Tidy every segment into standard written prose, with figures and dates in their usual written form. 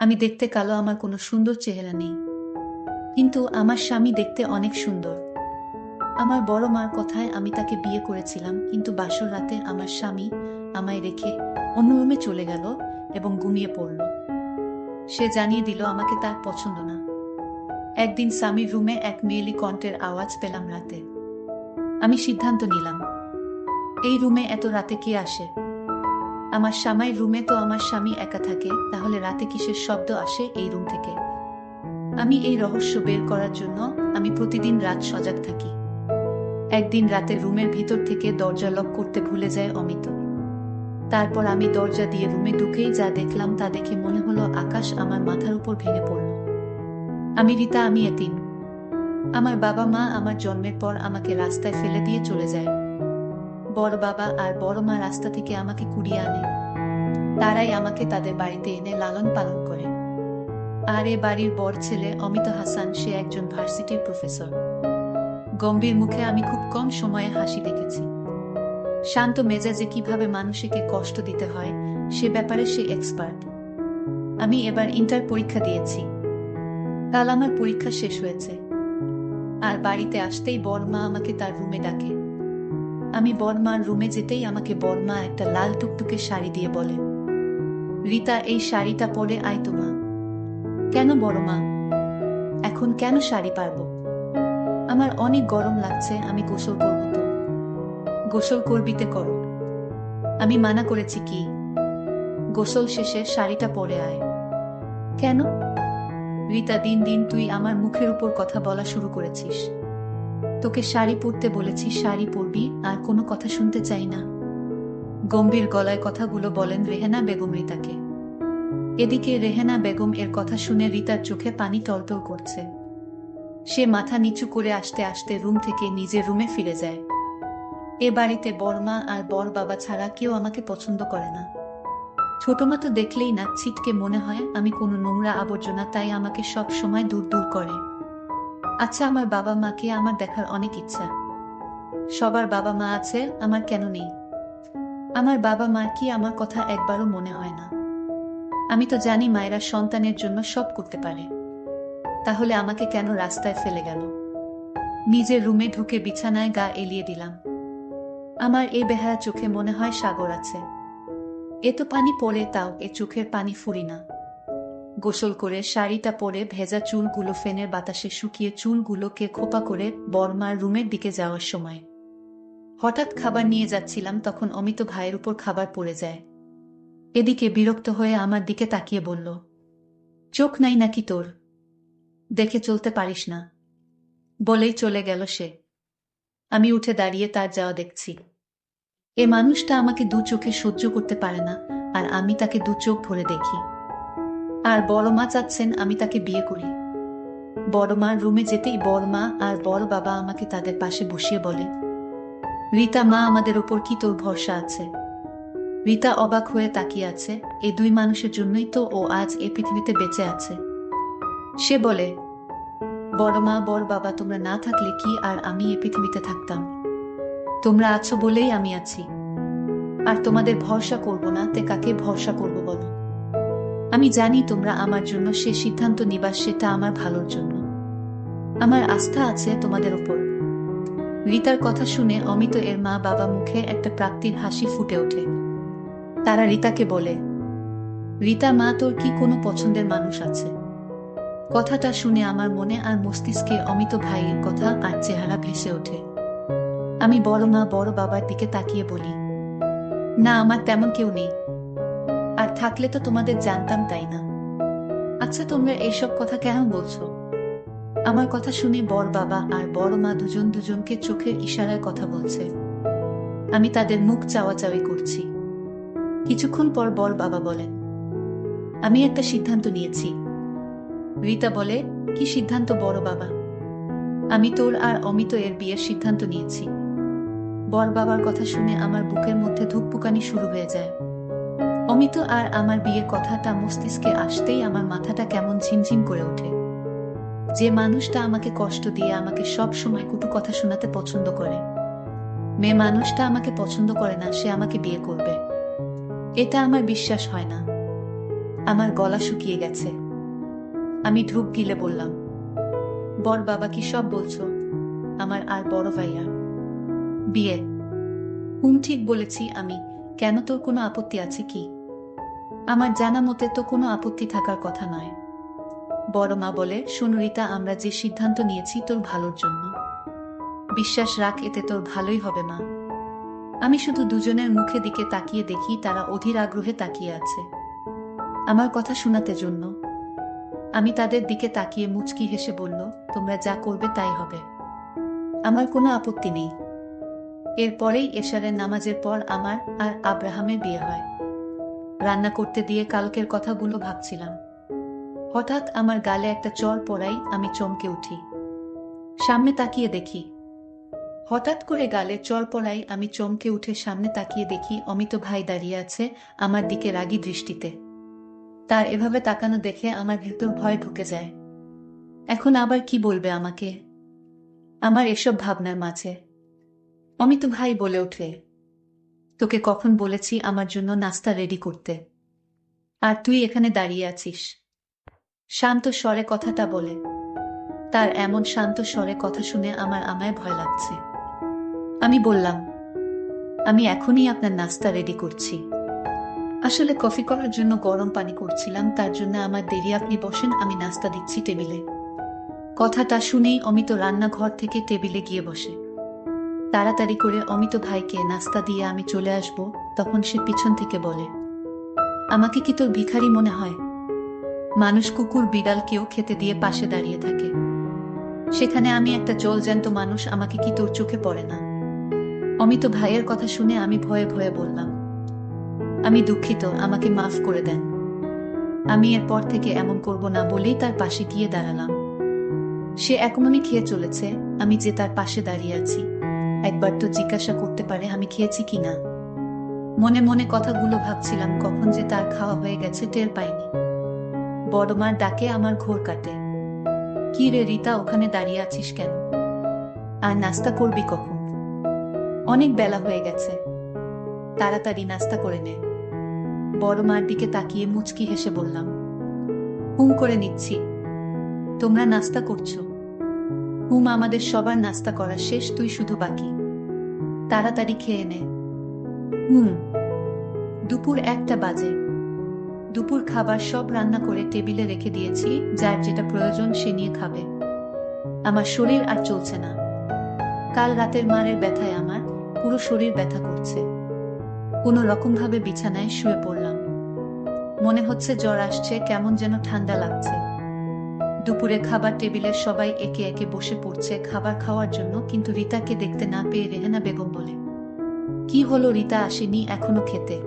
আমি দেখতে কালো, আমার কোনো সুন্দর চেহারা নেই, কিন্তু আমার স্বামী দেখতে অনেক সুন্দর। আমার বড় মার কথায় আমি তাকে বিয়ে করেছিলাম, কিন্তু বাসর রাতে আমার স্বামী আমায় রেখে অন্য রুমে চলে গেল এবং ঘুমিয়ে পড়ল। সে জানিয়ে দিল আমাকে তার পছন্দ না। একদিন স্বামীর রুমে এক মেয়েলি কণ্ঠের আওয়াজ পেলাম রাতে। আমি সিদ্ধান্ত নিলাম, এই রুমে এত রাতে কে আসে? আমার স্বামীর রুমে তো আমার স্বামী একা থাকে, তাহলে রাতে কিসের শব্দ আসে এই রুম থেকে? আমি এই রহস্য বের করার জন্য আমি প্রতিদিন রাত সজাগ থাকি। একদিন রাতে রুমের ভিতর থেকে দরজা লক করতে ভুলে যায় অমিত। তারপর আমি দরজা দিয়ে রুমে ঢুকেই যা দেখলাম তা দেখে মনে হলো আকাশ আমার মাথার উপর ভেঙে পড়ল। আমি রীতা, আমি এতিম। আমার বাবা মা আমার জন্মের পর আমাকে রাস্তায় ফেলে দিয়ে চলে যায়। বড় বাবা আর বড় মা রাস্তা থেকে আমাকে কুড়িয়ে আনে। তারাই আমাকে তাদের বাড়িতে এনে লালন পালন করে। আর এ বাড়ির বড় ছেলে অমিত হাসান, সে একজন ভার্সিটির প্রফেসর। গম্ভীর মুখে আমি খুব কম সময়ে হাসি দেখেছি। শান্ত মেজাজে কিভাবে মানুষকে কষ্ট দিতে হয় সে ব্যাপারে সে এক্সপার্ট। আমি এবার ইন্টার পরীক্ষা দিয়েছি। কাল আমার পরীক্ষা শেষ হয়েছে। আর বাড়িতে আসতেই বড়মা আমাকে তার রুমে ডাকে। আমি বড়মার রুমে যেতেই আমাকে বড়মা একটা লাল টুকটুকে শাড়ি দিয়ে বলে, রীতা, এই শাড়িটা পরে আয় তো মা। কেন বড়মা? এখন কেন শাড়ি পারবো? আমার অনেক গরম লাগছে, আমি গোসল করবো তো। গোসল করবিতে করো, আমি মানা করেছি কি? গোসল শেষে শাড়িটা পরে আয়। কেন? রীতা, দিন দিন তুই আমার মুখের উপর কথা বলা শুরু করেছিস। তোকে শাড়ি পরতে বলেছি, শাড়ি পরবি, আর কোনো কথা শুনতে চাই না। গম্ভীর গলায় কথাগুলো বলেন রেহেনা বেগম রীতাকে। এদিকে রেহেনা বেগম এর কথা শুনে রীতার চোখে পানি টলটল করছে। সে মাথা নিচু করে আসতে আসতে রুম থেকে নিজের রুমে ফিরে যায়। এ বাড়িতে বড়মা আর বড় বাবা ছাড়া কেউ আমাকে পছন্দ করে না। ছোট মা তো দেখলেই না ছিটকে মনে হয় আমি কোনো নোংরা আবর্জনা, তাই আমাকে সব সময় দূর দূর করে। আচ্ছা, আমার বাবা মাকে আমার দেখার অনেক ইচ্ছা। সবার বাবা মা আছে, আমার কেন নেই? আমার বাবা মার কি আমার কথা একবারও মনে হয় না? আমি তো জানি মায়েরা সন্তানের জন্য সব করতে পারে, তাহলে আমাকে কেন রাস্তায় ফেলে গেল? নিজের রুমে ঢুকে বিছানায় গা এলিয়ে দিলাম। আমার এই বেহারা চোখে মনে হয় সাগর আছে। এত পানি পড়ে তাও এ চোখের পানি ফুরি না। গোসল করে শাড়িটা পরে ভেজা চুলগুলো ফ্যানের বাতাসে শুকিয়ে চুলগুলোকে খোপা করে বড়মার রুমের দিকে যাওয়ার সময় হঠাৎ খাবার নিয়ে যাচ্ছিলাম, তখন অমিত ভাইয়ের উপর খাবার পড়ে যায়। এদিকে বিরক্ত হয়ে আমার দিকে তাকিয়ে বলল, চোখ নাই নাকি তোর? দেখে চলতে পারিস না? বলেই চলে গেল সে। আমি উঠে দাঁড়িয়ে তার যাওয়া দেখছি। এ মানুষটা আমাকে দু চোখে সহ্য করতে পারে না, আর আমি তাকে দু চোখ ভরে দেখি। আর বড় মা চাচ্ছেন আমি তাকে বিয়ে করি। বড় মার রুমে যেতেই বড় মা আর বড় বাবা আমাকে তাদের পাশে বসিয়ে বলে, রীতা মা, আমাদের ওপর কি তোর ভরসা আছে? রীতা অবাক হয়ে তাকিয়ে আছে। এই দুই মানুষের জন্যই তো ও আজ এ পৃথিবীতে বেঁচে আছে। সে বলে, বড় মা, বড় বাবা, তোমরা না থাকলে কি আর আমি এ পৃথিবীতে থাকতাম? তোমরা আছো বলেই আমি আছি। আর তোমাদের ভরসা করব না তে কাকে ভরসা করব বলো? আমি জানি তোমরা আমার জন্য সে সিদ্ধান্ত নিবা, সেটা আমার ভালোর জন্য। আমার আস্থা আছে তোমাদের উপর। রীতার কথা শুনে অমিত এর মা বাবা মুখে একটা প্রাপ্তির হাসি ফুটে ওঠে। তারা রীতাকে বলে, রীতা মা, তোর কি কোনো পছন্দের মানুষ আছে? কথাটা শুনে আমার মনে আর মস্তিষ্কে অমিত ভাইয়ের কথা আর চেহারা ভেসে ওঠে। আমি বড় মা বড় বাবার দিকে তাকিয়ে বলি, না, আমার তেমন কেউ নেই। আর থাকলে তো তোমাদের জানতাম, তাই না? আচ্ছা, তোমরা এইসব কথা কেন বলছো? আমার কথা শুনে বড় বাবা আর বড় মা দুজন দুজনকে চোখের ইশারায় কথা বলছে। আমি তাদের মুখ চাওয়াচাওয়ি করছি। কিছুক্ষণ পর বড় বাবা বলেন, আমি একটা সিদ্ধান্ত নিয়েছি। রীতা বলে, কি সিদ্ধান্ত বড় বাবা? আমি তোর আর অমিত এর বিয়ের সিদ্ধান্ত নিয়েছি। বড় বাবার কথা শুনে আমার বুকের মধ্যে ধুকপুকানি শুরু হয়ে যায়। অমিত আর আমার বিয়ের কথাটা মস্তিষ্কে আসতেই আমার মাথাটা কেমন ঝিমঝিম করে ওঠে। যে মানুষটা আমাকে কষ্ট দিয়ে আমাকে সব সময় কটু কথা শোনাতে পছন্দ করে, মেয়ে মানুষটা আমাকে পছন্দ করে না, সে আমাকে বিয়ে করবে, এটা আমার বিশ্বাস হয় না। আমার গলা শুকিয়ে গেছে। আমি ঢুক গিলে বললাম, বর বাবা কি সব বলছো? আমার আর বড় ভাইয়া বিয়ে? ঠিক বলেছি আমি। কেন, তোর কোনো আপত্তি আছে কি? আমার জানা মতে তো কোনো আপত্তি থাকার কথা নয়। বড় মা বলে, শোন রিতা, আমরা যে সিদ্ধান্ত নিয়েছি তোর ভালোর জন্য। বিশ্বাস রাখ, এতে তোর ভালোই হবে মা। আমি শুধু দুজনের মুখে দিকে তাকিয়ে দেখি, তারা অধীর আগ্রহে তাকিয়ে আছে আমার কথা শোনাতে জন্য। আমি তাদের দিকে তাকিয়ে মুচকি হেসে বলল, তোমরা যা করবে তাই হবে, আমার কোনো আপত্তি নেই। এরপরেই এশারের নামাজের পর আমার আর আব্রাহামের বিয়ে হয়। রান্না করতে দিয়ে কালকের কথাগুলো ভাবছিলাম। হঠাৎ আমার গালে একটা চড় পড়াই আমি চমকে উঠি। সামনে তাকিয়ে দেখি, হঠাৎ করে গালে চড় পড়াই আমি চমকে উঠে সামনে তাকিয়ে দেখি অমিত ভাই দাঁড়িয়ে আছে আমার দিকে রাগী দৃষ্টিতে। তার এভাবে তাকানো দেখে আমার ভেতর ভয় ঢুকে যায়। এখন আবার কি বলবে আমাকে? আমার এসব ভাবনার মাঝে অমিত ভাই বলে ওঠে, তোকে কখন বলেছি আমার জন্য নাস্তা রেডি করতে, আর তুই এখানে দাঁড়িয়ে আছিস? শান্ত স্বরে কথাটা বলে। তার এমন শান্ত স্বরে কথা শুনে আমার আমায় ভয় লাগছে। আমি বললাম, আমি এখনই আপনার নাস্তা রেডি করছি। আসলে কফি করার জন্য গরম পানি করছিলাম, তার জন্য আমার দেরি। আপনি বসেন, আমি নাস্তা দিচ্ছি টেবিলে। কথাটা শুনেই অমিত রান্নাঘর থেকে টেবিলে গিয়ে বসে। তাড়াতাড়ি করে অমিত ভাইকে নাস্তা দিয়ে আমি চলে আসব, তখন সে পিছন থেকে বলে, আমাকে কি তোর ভিখারি মনে হয়? মানুষ কুকুর বিড়ালকেও খেতে দিয়ে পাশে দাঁড়িয়ে থাকে, সেখানে আমি একটা জলজ্যান্ত মানুষ, আমাকে কি তোর চোখে পড়ে না? অমিত ভাইয়ের কথা শুনে আমি ভয়ে ভয়ে বললাম, আমি দুঃখিত, আমাকে মাফ করে দেন। আমি এরপর থেকে এমন করব না বলেই তার পাশে গিয়ে দাঁড়ালাম। সে এমনই খেয়ে চলেছে, আমি যে তার পাশে দাঁড়িয়ে আছি। একবার তো জিজ্ঞাসা করতে পারে আমি খেয়েছি কিনা। মনে মনে কথাগুলো ভাবছিলাম, কখন যে তার খাওয়া হয়ে গেছে টের পাইনি। বড় মার ডাকে আমার ঘোর কাটে। কি রে রিতা, ওখানে দাঁড়িয়ে আছিস কেন? আর নাস্তা করবি কখন? অনেক বেলা হয়ে গেছে, তাড়াতাড়ি নাস্তা করে নে। বড় মার দিকে তাকিয়ে মুচকি হেসে বললাম, করে নিচ্ছি। তোমরা নাস্তা করছো? আমাদের সবার নাস্তা করা শেষ, তুই শুধু বাকি। তাড়াতাড়ি খেয়ে নে। দুপুর 1টা বাজে। দুপুর খাবার সব রান্না করে টেবিলে রেখে দিয়েছি, যার যেটা প্রয়োজন সে নিয়ে খাবে। আমার শরীর আর চলছে না। কাল রাতের মারের ব্যথায় আমার পুরো শরীর ব্যথা করছে। কোনো রকমভাবে বিছানায় শুয়ে পড়লাম। মনে হচ্ছে জ্বর আসছে, কেমন যেন ঠান্ডা লাগছে। দুপুরে খাবার টেবিলে সবাই একে একে বসে পড়ছে খাবার খাওয়ার জন্য, কিন্তু রিতাকে দেখতে না পেয়ে রেহেনা বেগম বলে, কি হলো, রিতা আসেনি এখনো খেতে?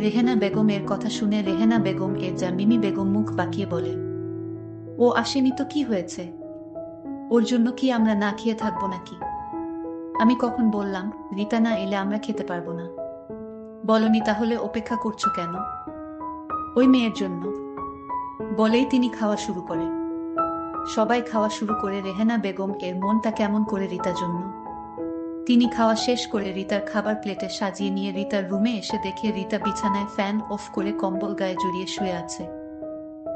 রেহেনা বেগম এর কথা শুনে রেহেনা বেগম এর যা মিমি বেগম মুখ বাঁকিয়ে বলে, ও আসেনি তো কি হয়েছে? ওর জন্য কি আমরা না খেয়ে থাকবো নাকি? আমি কখন বললাম রিতা না এলে আমরা খেতে পারবো না? বলনি, তাহলে অপেক্ষা করছো কেন? ওই মেয়ের জন্য। বলেই তিনি খাওয়া শুরু করে। সবাই খাওয়া শুরু করে, রেহেনা বেগম এর মনটা কেমন করে রিতার জন্য। তিনি খাওয়া শেষ করে রিতার খাবার প্লেটে সাজিয়ে নিয়ে রিতার রুমে এসে দেখে রিতা বিছানায় ফ্যান অফ করে কম্বল গায়ে জড়িয়ে শুয়ে আছে।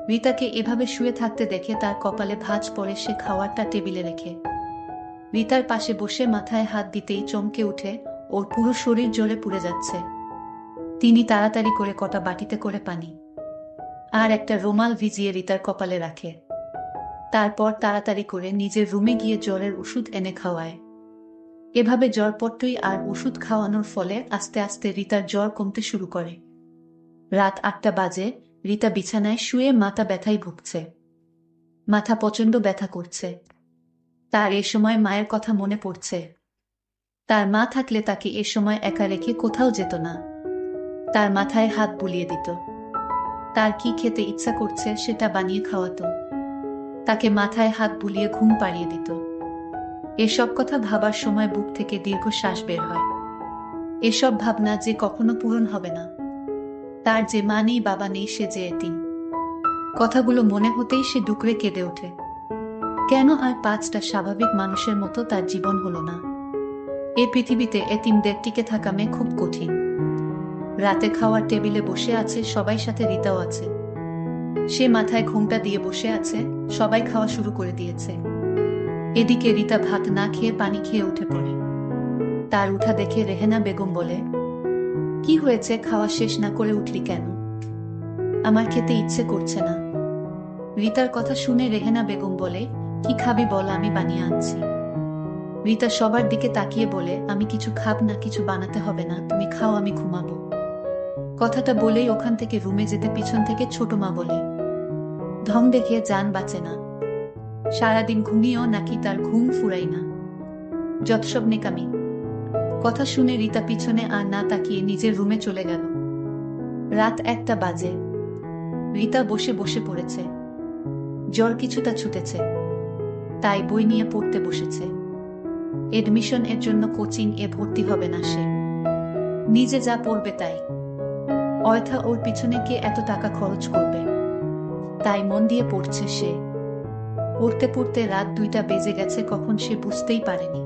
রিতাকে এভাবে শুয়ে থাকতে দেখে তার কপালে ভাঁজ পড়ে। সে খাওয়ারটা টেবিলে রেখে রিতার পাশে বসে মাথায় হাত দিতেই চমকে উঠে, ওর পুরো শরীর জ্বলে পুড়ে যাচ্ছে। তিনি তাড়াতাড়ি করে কটা বাটিতে করে পানি আর একটা রুমাল ভিজিয়ে রিতার কপালে রাখে। তারপর তাড়াতাড়ি করে নিজের রুমে গিয়ে জ্বরের ওষুধ এনে খাওয়ায়। এভাবে জ্বরপট্টই আর ওষুধ খাওয়ানোর ফলে আস্তে আস্তে রিতার জ্বর কমতে শুরু করে। রাত 8টা বাজে। রিতা বিছানায় শুয়ে মাথা ব্যথায় ভুগছে। মাথা প্রচণ্ড ব্যথা করছে। তার এ সময় মায়ের কথা মনে পড়ছে। তার মা থাকলে তাকে এ সময় একা রেখে কোথাও যেত না। তার মাথায় হাত বুলিয়ে দিত। তার কি খেতে ইচ্ছা করছে সেটা বানিয়ে খাওয়াতো। তাকে মাথায় হাত বুলিয়ে ঘুম পাড়িয়ে দিত। এসব কথা ভাবার সময় বুক থেকে দীর্ঘ শ্বাস বের হয়। এসব ভাবনা যে কখনো পূরণ হবে না। তার যে মা নেই, বাবা নেই, সে যে এতিম। কথাগুলো মনে হতেই সে ডুকরে কেঁদে ওঠে। কেন আর 5টা স্বাভাবিক মানুষের মতো তার জীবন হলো না? এ পৃথিবীতে এতিমদের টিকে থাকা মেয়ে খুব কঠিন। রাতে খাওয়ার টেবিলে বসে আছে, সবাই সাথে রিতাও আছে। সে মাথায় ঘোমটা দিয়ে বসে আছে, সবাই খাওয়া শুরু করে দিয়েছে। এদিকে রিতা ভাত না খেয়ে পানি খেয়ে উঠে পড়ে। তার উঠা দেখে রেহেনা বেগম বলে, কি হয়েছে, খাওয়া শেষ না করে উঠলি কেন? আমার খেতে ইচ্ছে করছে না। রিতার কথা শুনে রেহেনা বেগম বলে, কি খাবি বল, আমি বানিয়ে আনছি। রিতা সবার দিকে তাকিয়ে বলে, আমি কিছু খাব না, কিছু বানাতে হবে না, তুমি খাও, আমি ঘুমাবো। কথাটা বলেই ওখান থেকে রুমে যেতে পিছন থেকে ছোট মা বলে, ঢং দেখে জান বাঁচে না, সারাদিন ঘুমিয়েও নাকি তার ঘুম ফুরাই না, যত সব নেকামি। কথা শুনে রিতা পিছনে আর না তাকিয়ে নিজের রুমে চলে গেল। রাত 1টা বাজে। রিতা বসে বসে পড়েছে। জ্বর কিছুটা ছুটেছে, তাই বই নিয়ে পড়তে বসেছে। এডমিশন এর জন্য কোচিং এ ভর্তি হবে না সে, নিজে যা পড়বে তাই। অয়থা ওর পিছনে কে এত টাকা খরচ করবে, তাই মন দিয়ে পড়ছে সে। পড়তে পড়তে রাত 2টা বেজে গেছে, কখন সে বুঝতেই পারেনি।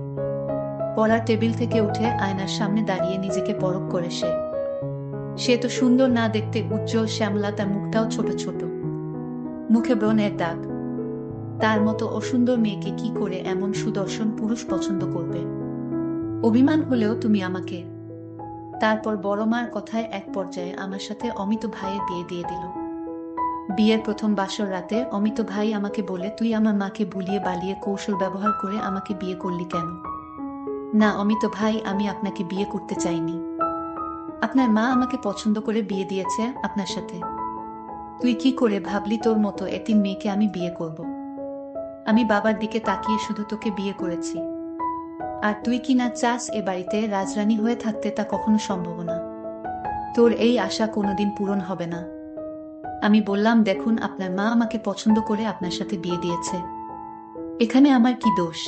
পড়ার টেবিল থেকে উঠে আয়নার সামনে দাঁড়িয়ে নিজেকে পরখ করে সে তো সুন্দর না দেখতে, উজ্জ্বল শ্যামলা, তার মুখটাও ছোট ছোট, মুখে ব্রণের দাগ। তার মতো অসুন্দর মেয়েকে কি করে এমন সুদর্শন পুরুষ পছন্দ করবে? অভিমান হলেও তুমি আমাকে। তারপর বড় মার কথায় এক পর্যায়ে আমার সাথে অমিত ভাইয়ের বিয়ে দিয়ে দিল। বিয়ের প্রথম বাসর রাতে অমিত ভাই আমাকে বলে, তুই আমার মাকে ভুলিয়ে বালিয়ে কৌশল ব্যবহার করে আমাকে বিয়ে করলি কেন? না অমিত ভাই, আমি আপনাকে বিয়ে করতে চাইনি। আপনার মা আমাকে পছন্দ করে বিয়ে দিয়েছে আপনার সাথে। তুই কি করে ভাবলি তোর মতো এতিম মেয়েকে আমি বিয়ে করব? আমি বাবার দিকে তাকিয়ে শুধু তোকে বিয়ে করেছি। আর তুই কি না চাস এ বাড়িতে রাজরানী হয়ে থাকতে, তা কখনো সম্ভব না। তোর এই আশা কোনোদিন পূরণ হবে না। আমি বললাম, দেখুন আপনার মা আমাকে পছন্দ করে আপনার সাথে বিয়ে দিয়েছে, এখানে আমার কি দোষ?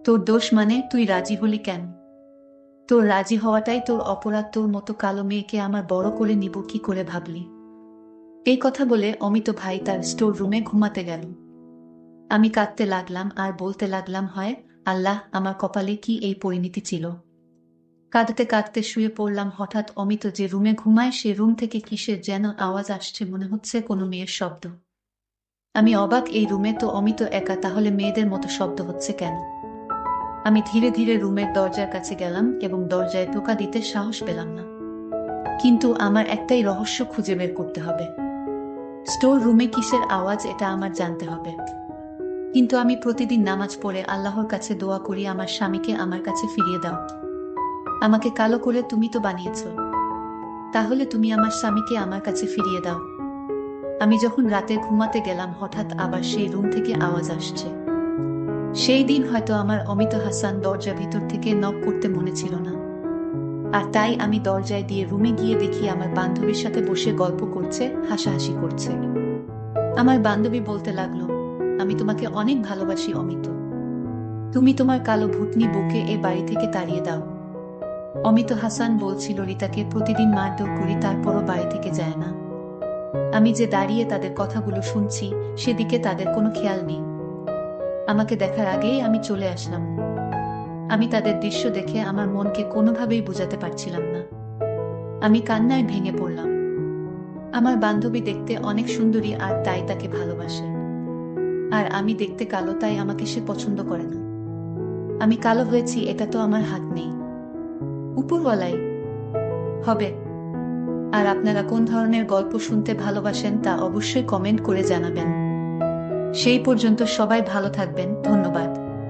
তোর দোষ মানে তুই রাজি হলি কেন? তোর রাজি হওয়াটাই তোর অপরাধ। তোর মতো কালো মেয়েকে আমার বড় করে নিব কি করে ভাবলি? এই কথা বলে অমিত ভাই তার স্টোর রুমে ঘুমাতে গেল। আমি কাঁদতে লাগলাম আর বলতে লাগলাম, হয় আল্লাহ, আমার কপালে কি এই পরিণতি ছিল। কাঁদতে কাঁদতে শুয়ে পড়লাম। হঠাৎ অমিত যে রুমে ঘুমায় সে রুম থেকে কিসের যেন আওয়াজ আসছে, মনে হচ্ছে কোনো মেয়ের শব্দ। আমি অবাক, এই রুমে তো অমিত একা, তাহলে মেয়েদের মতো শব্দ হচ্ছে কেন? আমি ধীরে ধীরে রুমের দরজার কাছে গেলাম এবং দরজায় টোকা দিতে সাহস পেলাম না। কিন্তু আমার একটাই রহস্য খুঁজে বের করতে হবে। স্টোর রুমে কিসের আওয়াজ, এটা আমার জানতে হবে। কিন্তু আমি প্রতিদিন নামাজ পড়ে আল্লাহর কাছে দোয়া করি, আমার স্বামীকে আমার কাছে ফিরিয়ে দাও। আমাকে কালো করে তুমি তো বানিয়েছ, তাহলে তুমি আমার স্বামীকে আমার কাছে ফিরিয়ে দাও। আমি যখন রাতে ঘুমাতে গেলাম, হঠাৎ আবার সেই রুম থেকে আওয়াজ আসছে। সেই দিন হয়তো আমার অমিত হাসান দরজা ভিতর থেকে নক করতে মনে ছিল না, আর তাই আমি দরজায় দিয়ে রুমে গিয়ে দেখি আমার বান্ধবীর সাথে বসে গল্প করছে, হাসাহাসি করছে। আমার বান্ধবী বলতে লাগলো, আমি তোমাকে অনেক ভালোবাসি অমিত, তুমি তোমার কালো ভূতনি বউকে এ বাড়ি থেকে তাড়িয়ে দাও। অমিত হাসান বলছিল, রিতাকে প্রতিদিন মারধর করি, তারপরও বাড়ি থেকে যায় না। আমি যে দাঁড়িয়ে তাদের কথাগুলো শুনছি, সেদিকে তাদের কোনো খেয়াল নেই। আমাকে দেখার আগেই আমি চলে আসলাম। আমি তাদের দৃশ্য দেখে আমার মনকে কোনোভাবেই বোঝাতে পারছিলাম না। আমি কান্নায় ভেঙে পড়লাম। আমার বান্ধবী দেখতে অনেক সুন্দরী, আর তাই তাকে ভালোবাসে। আর আমি দেখতে কালো, তাই আমাকে সে পছন্দ করে না। আমি কালো হয়েছি, এটা তো আমার হাত নেই, উপরওয়ালাই হবে। আর আপনারা কোন ধরনের গল্প শুনতে ভালোবাসেন তা অবশ্যই কমেন্ট করে জানাবেন। সেই পর্যন্ত সবাই ভালো থাকবেন, ধন্যবাদ।